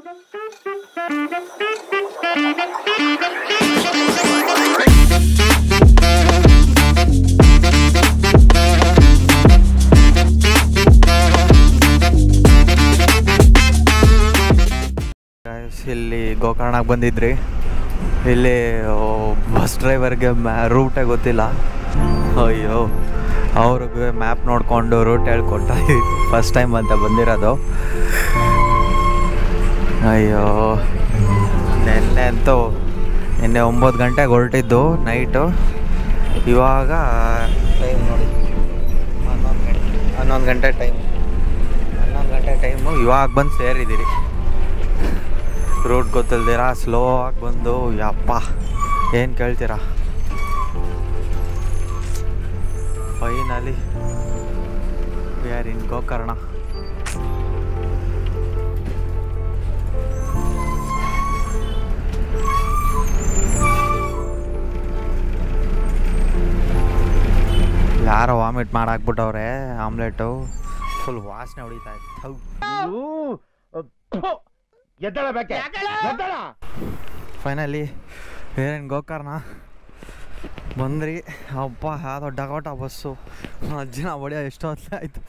ಇಲ್ಲಿ ಗೋಕರ್ಣಕ್ಕೆ ಬಂದಿದ್ರಿ. ಇಲ್ಲಿ ಬಸ್ ಡ್ರೈವರ್ಗೆ ರೂಟೇ ಗೊತ್ತಿಲ್ಲ. ಅಯ್ಯೋ, ಅವ್ರಿಗೆ ಮ್ಯಾಪ್ ನೋಡಿಕೊಂಡು ರೂಟ್ ಹೇಳ್ಕೊಟ್ಟ. ಫಸ್ಟ್ ಟೈಮ್ ಅಂತ ಬಂದಿರೋದು. ಅಯ್ಯೋ, ನಿನ್ನೆ 9 ಗಂಟೆಗೆ ಹೊರಟಿದ್ದು ನೈಟು. ಇವಾಗ ಟೈಮ್ ನೋಡಿ 11 ಗಂಟೆ ಟೈಮು. ಇವಾಗ ಬಂದು ಸೇರಿದ್ದೀರಿ. ರೂಟ್ ಗೊತ್ತಿಲ್ದಿರ ಸ್ಲೋ ಆಗಿ ಬಂದು ಯಪ್ಪ ಏನು ಕೇಳ್ತೀರಾ. ಫೈನಲಿ ವಿ ಆರ್ ಇನ್ ಗೋಕರ್ಣ. ಯಾರೋ ವಾಮಿಟ್ ಮಾಡಾಕ್ಬಿಟ್ಟವ್ರೆ. ಆಮ್ಲೆಟು ಫುಲ್ ವಾಸನೆ ಹೊಡಿತಾ ಇತ್ತು. ಫೈನಲಿ ಏನೇನು ಗೋಕರ್ಣ ಬಂದ್ರಿ. ಅಪ್ಪ ಯಾವುದೋ ಡಗೋಟ ಬಸ್ಸು. ಅಜ್ಜಿನ ಹೊಡೆಯೋ ಎಷ್ಟೋ ಹೊತ್ತು ಆಯಿತು.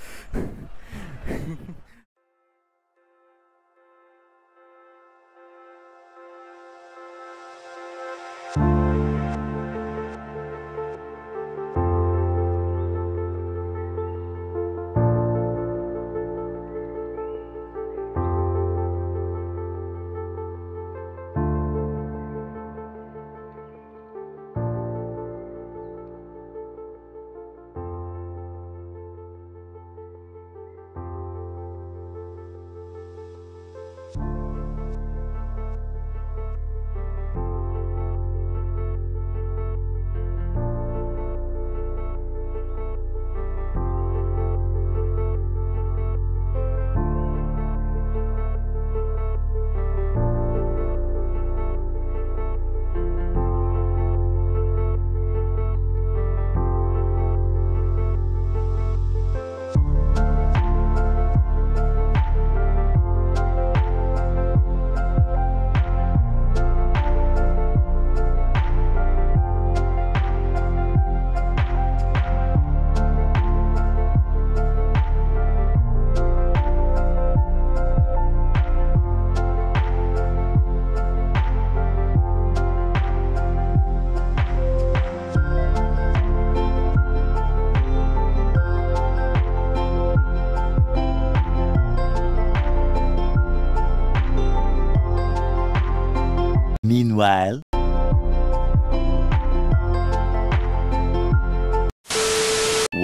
Meanwhile,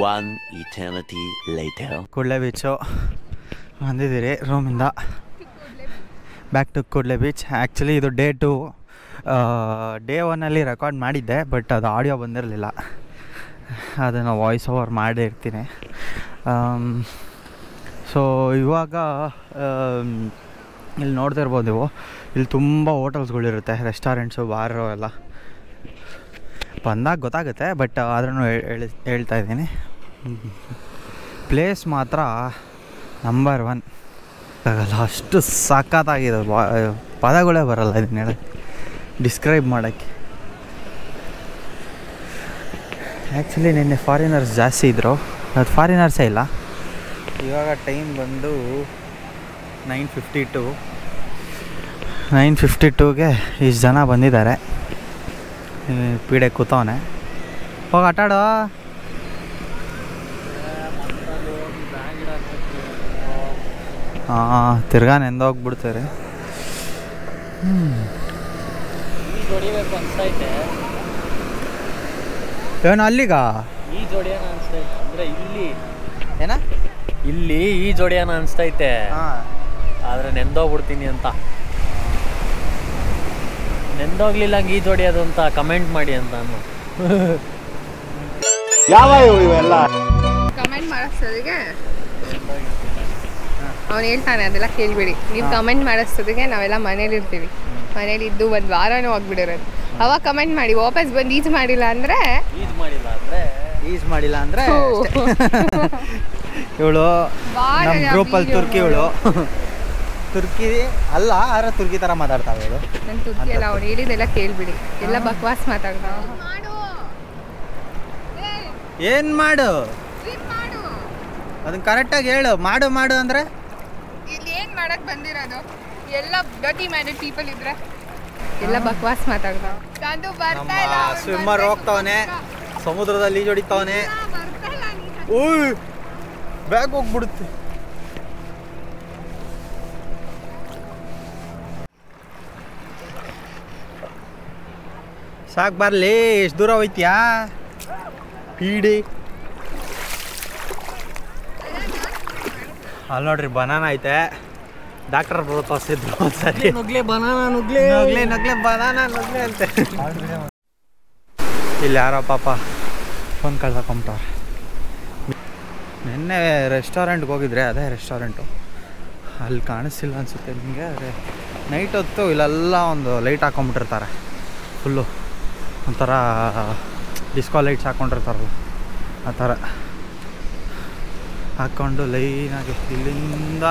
one eternity later. ಕೂಡ್ಲೆ ಬೀಚು ಬಂದಿದ್ದೀರಿ ರೂಮಿಂದ. ಬ್ಯಾಕ್ ಟು ಕೂಡ್ಲೆ ಬೀಚ್. ಆ್ಯಕ್ಚುಲಿ ಇದು ಡೇ 2. ಡೇ 1 ರೆಕಾರ್ಡ್ ಮಾಡಿದ್ದೆ, ಬಟ್ ಅದು ಆಡಿಯೋ ಬಂದಿರಲಿಲ್ಲ. ಅದನ್ನು ವಾಯ್ಸ್ ಓವರ್ ಮಾಡಿರ್ತೀನಿ. ಸೊ ಇವಾಗ ಇಲ್ಲಿ ನೋಡ್ತಿರ್ಬೋದು ನೀವು, ಇಲ್ಲಿ ತುಂಬ ಹೋಟೆಲ್ಸ್ಗಳಿರುತ್ತೆ, ರೆಸ್ಟೋರೆಂಟ್ಸು, ಬಾರು ಎಲ್ಲ. ಬಂದಾಗ ಗೊತ್ತಾಗುತ್ತೆ, ಬಟ್ ಆದ್ರೂ ಹೇಳ್ತಾ ಇದ್ದೀನಿ. ಪ್ಲೇಸ್ ಮಾತ್ರ ನಂಬರ್ 1 ಆಗಲ್ಲ, ಅಷ್ಟು ಸಖತ್ತಾಗಿದೆ. ಪದಗಳೇ ಬರಲ್ಲ ಇದನ್ನ ಹೇಳೋಕ್ಕೆ, ಡಿಸ್ಕ್ರೈಬ್ ಮಾಡೋಕ್ಕೆ. ಆ್ಯಕ್ಚುಲಿ ನಿನ್ನೆ ಫಾರಿನರ್ಸ್ ಜಾಸ್ತಿ ಇದ್ದರು, ಅದು ಫಾರಿನರ್ಸೇ ಇಲ್ಲ. ಇವಾಗ ಟೈಮ್ ಬಂದು 9:52ಗೆ ಇಷ್ಟು ಜನ ಬಂದಿದ್ದಾರೆ. ಪೀಡೆ ಕೂತವನೆ. ಹೋಗಿ ಆಟಾಡೋ. ಹಾಂ, ತಿರ್ಗಾ ನೆಂದೋಗ್ಬಿಡ್ತಾರೆ. ಏನು ಅಲ್ಲಿಗ ಈ ಜೋಡಿಯಾನ ಅನಿಸ್ತೈತೆ. ಅಂದರೆ ಏನ ಇಲ್ಲಿ ಈ ಜೋಡಿಯಾನ ಅನಿಸ್ತೈತೆ. ಆದರೆ ನೆಂದೋಗ್ಬಿಡ್ತೀನಿ ಅಂತ. ನೆಂದೋಗ್ಲಿಲ್ಲ ಹಂಗೆ ಈ ಜೋಡಿ ಅದು ಅಂತ ಕಮೆಂಟ್ ಮಾಡಿ ಅಂತ ನಾನು. ಯಾವ ಇವೆಲ್ಲ ಕಮೆಂಟ್ ಮಾಡಿಸೋದಿಗೆ ಅವ್ನು ಹೇಳ್ತಾನೆ, ಅದೆಲ್ಲ ಕೇಳ್ಬೇಡಿ. ನೀವು ಕಮೆಂಟ್ ಮಾಡಿಸೋದಿಗೆ ನಾವೆಲ್ಲ ಮನೇಲಿ ಇರ್ತೀವಿ. ಮನೇಲಿ ಇದ್ದು ಒಂದು ವಾರನೂ ಹೋಗ್ಬಿಡಿರೋದು. ಅವಾಗ ಕಮೆಂಟ್ ಮಾಡಿ, ವಾಪಸ್ ಬಂದು ಈಜ್ ಮಾಡಿಲ್ಲ ಅಂದರೆ ಇವಳು ನಮ್ಮ ಗ್ರೂಪಲ್ಲಿ ತುರ್ಕಿ ಇವಳು. ತುರ್ಕಿ ಅಲ್ಲ, ಆದ್ರೆ ತುರ್ಕಿ ಥರ ಮಾತಾಡ್ತಾವೆ ಇದು. ನಾನು ತುರ್ಕಿ ಎಲ್ಲ ಅವ್ರು ಹೇಳಿದೆಲ್ಲ ಕೇಳ್ಬಿಡಿ, ಎಲ್ಲ ಬಕ್ವಾಸ್ ಮಾತಾಡ್ತಾವ. ಏನು ಮಾಡು ಅದನ್ನ ಕರೆಕ್ಟಾಗಿ ಹೇಳು. ಮಾಡು ಮಾಡು ಅಂದರೆ ಇಲ್ಲಿ ಏನು ಮಾಡಕ್ ಬಂದಿರೋದು? ಎಲ್ಲ ಗತಿ ಮ್ಯಾರಿಡ್ ಪೀಪಲ್ ಇದ್ರೆ ಎಲ್ಲ ಬಕ್ವಾಸ್ ಮಾತಾಡ್ತಾವ. ನಮ್ಮ ಸ್ವಿಮ್ಮರ್ ಹೋಗ್ತಾವನೆ, ಸಮುದ್ರದಲ್ಲಿ ಈಜೊಡಿತಾವನೆ. ಓಯ್ ಬ್ಯಾಗ್ ಹೋಗ್ಬಿಡುತ್ತೆ. ಸಾಕು ಬರಲಿ. ಎಷ್ಟು ದೂರ ಹೋಯ್ತೀಯಾ ಪೀಡಿ? ಅಲ್ಲಿ ನೋಡ್ರಿ ಬನಾನ ಐತೆ. ಡಾಕ್ಟರ್ ತೋರಿಸಿದ್ರು ಒಂದ್ಸರಿ. ನುಗ್ಲೆ ಬನಾನ ನುಗ್ಲೆ ನಗ್ಲೆ ನಗ್ಲೆ ಬನಾನ ನಗ್ಲೆ ಅಂತೆ. ಇಲ್ಲಿ ಯಾರೋ ಪಾಪ ಫೋನ್ ಕಳ್ಕೊಂಬಿಟ್ಟವ್ರೆ. ನಿನ್ನೆ ರೆಸ್ಟೋರೆಂಟ್ಗೆ ಹೋಗಿದ್ರೆ, ಅದೇ ರೆಸ್ಟೋರೆಂಟು. ಅಲ್ಲಿ ಕಾಣಿಸ್ತಿಲ್ಲ ಅನಿಸುತ್ತೆ ನಿಮಗೆ. ಆದರೆ ನೈಟ್ ಹೊತ್ತು ಇಲ್ಲೆಲ್ಲ ಒಂದು ಲೈಟ್ ಹಾಕೊಂಬಿಟ್ಟಿರ್ತಾರೆ. ಫುಲ್ಲು ಒಂಥರ ಡಿಸ್ಕೋ ಲೈಟ್ಸ್ ಹಾಕ್ಕೊಂಡಿರ್ತಾರಲ್ಲ ಆ ಥರ ಹಾಕ್ಕೊಂಡು ಲೈನಾಗಿ ಇಲ್ಲಿಂದ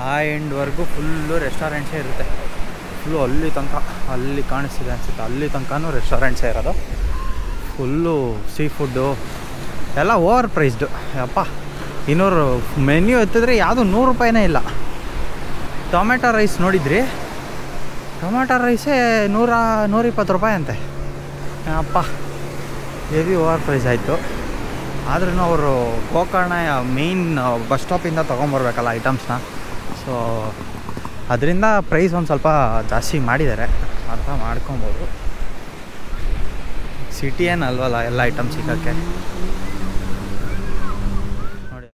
ಆ ಎಂಡ್ವರೆಗೂ ಫುಲ್ಲು ರೆಸ್ಟೋರೆಂಟ್ಸೇ ಇರುತ್ತೆ. ಫುಲ್ಲು ಅಲ್ಲಿ ಕಾಣಿಸ್ತಿದೆ ಅನಿಸುತ್ತೆ. ಅಲ್ಲಿ ತನಕನೂ ರೆಸ್ಟೋರೆಂಟ್ಸೇ ಇರೋದು. ಫುಲ್ಲು ಸೀ ಫುಡ್ಡು ಎಲ್ಲ ಓವರ್ ಪ್ರೈಸ್ಡು. ಯಪ್ಪ 200 ಮೆನ್ಯೂ ಎತ್ತಿದ್ರೆ ಯಾವುದು 100 ರೂಪಾಯಿನೇ ಇಲ್ಲ. ಟೊಮೆಟೊ ರೈಸ್ ನೋಡಿದ್ರಿ? ಟೊಮೆಟೊ ರೈಸೇ 120 ರೂಪಾಯಿ ಅಂತೆ. ಅಪ್ಪ ಹೆವಿ ಓವರ್ ಪ್ರೈಸ್ ಆಯಿತು. ಆದ್ರೂ ಅವರು ಗೋಕರ್ಣ ಮೇಯ್ನ್ ಬಸ್ ಸ್ಟಾಪಿಂದ ತೊಗೊಂಬರ್ಬೇಕಲ್ಲ ಐಟಮ್ಸ್ನ. ಸೊ ಅದರಿಂದ ಪ್ರೈಸ್ ಒಂದು ಸ್ವಲ್ಪ ಜಾಸ್ತಿ ಮಾಡಿದ್ದಾರೆ, ಅರ್ಥ ಮಾಡ್ಕೊಬೋದು. ಸಿಟಿ ಏನಲ್ವಲ್ಲ ಎಲ್ಲ ಐಟಮ್ ಸಿಗೋಕ್ಕೆ. ನೋಡಿ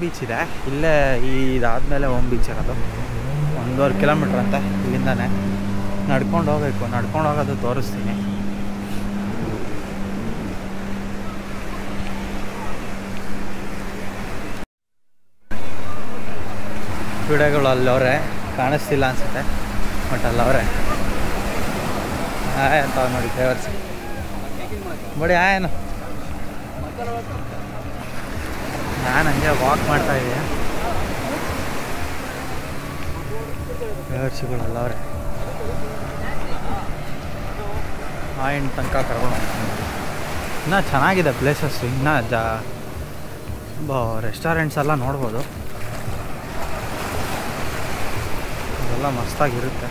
ಬೀಚ್ ಇದೆ ಇಲ್ಲೇ. ಇದಾದಮೇಲೆ ಓಮ್ ಬೀಚ್ ಇರೋದು. 1.5 ಕಿಲೋಮೀಟ್ರ್ ಅಂತ ಇಲ್ಲಿಂದಾನೆ. ನಡ್ಕೊಂಡು ಹೋಗ್ಬೇಕು. ನಡ್ಕೊಂಡು ಹೋಗೋದು ತೋರಿಸ್ತೀನಿ. ವಿಡಿಯೋಗಳು ಅಲ್ಲವ್ರೆ, ಕಾಣಿಸ್ತಿಲ್ಲ ಅನಿಸುತ್ತೆ, ಬಟ್ ಅಲ್ಲವ್ರೆ. ಹಾಯ್ ಅಂತ ನೋಡಿ ಡ್ರೈವರ್ಸ್. ಬಡಿ ಏನು ನಾನು ಹಂಗೆ ವಾಕ್ ಮಾಡ್ತಾ ಇದ್ದೀನಿ. ಡ್ರೈವರ್ಸ್ಗಳೆಲ್ಲ ಅವರೇ ಆ ಎಂಡ್ ತನಕ ಕರ್ಕೊಂಡು ಹೋಗ್ತೀನಿ. ಇನ್ನೂ ಚೆನ್ನಾಗಿದೆ ಪ್ಲೇಸಸ್ಸು. ಇನ್ನೂ ರೆಸ್ಟೋರೆಂಟ್ಸ್ ಎಲ್ಲ ನೋಡ್ಬೋದು. ಅದೆಲ್ಲ ಮಸ್ತಾಗಿರುತ್ತೆ.